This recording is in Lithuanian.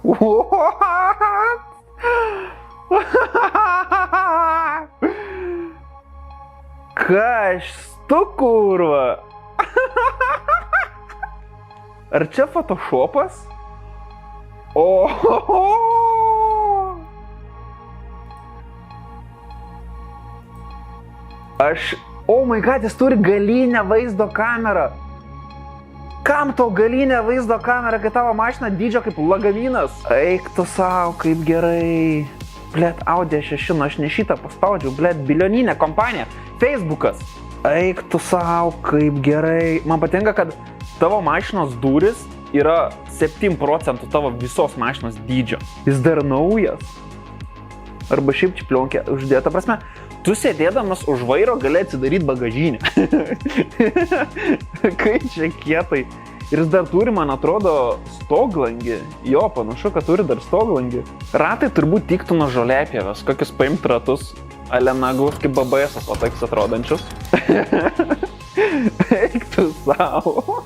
What? Kas tu, kurva? Ar čia photoshopas? Oh my god, jis turi galinę vaizdo kamerą. Kam tau galinė vaizdo kamera, kai tavo mašina dydžio kaip lagaminas? Eik tu savo, kaip gerai. Blet, Audi 6, aš ne šitą paspaudžiau, blet, bilioninė kompanija, Facebookas. Eik tu savo, kaip gerai. Man patinka, kad tavo mašinos durys yra 7% tavo visos mašinos dydžio. Jis dar naujas. Arba šiaip čiplionkė uždėta. Prasme, tu sėdėdamas už vairo gali atsidaryti bagažinę. Kaip čia kietai. Ir jis dar turi, man atrodo, stoglangį. Jo, panašu, kad turi dar stoglangį. Ratai turbūt tiktų nuo žolėpievės. Kokius paimt ratus. Ale nagus kaip BBS-as, o toks atrodančius. Eik tu savo.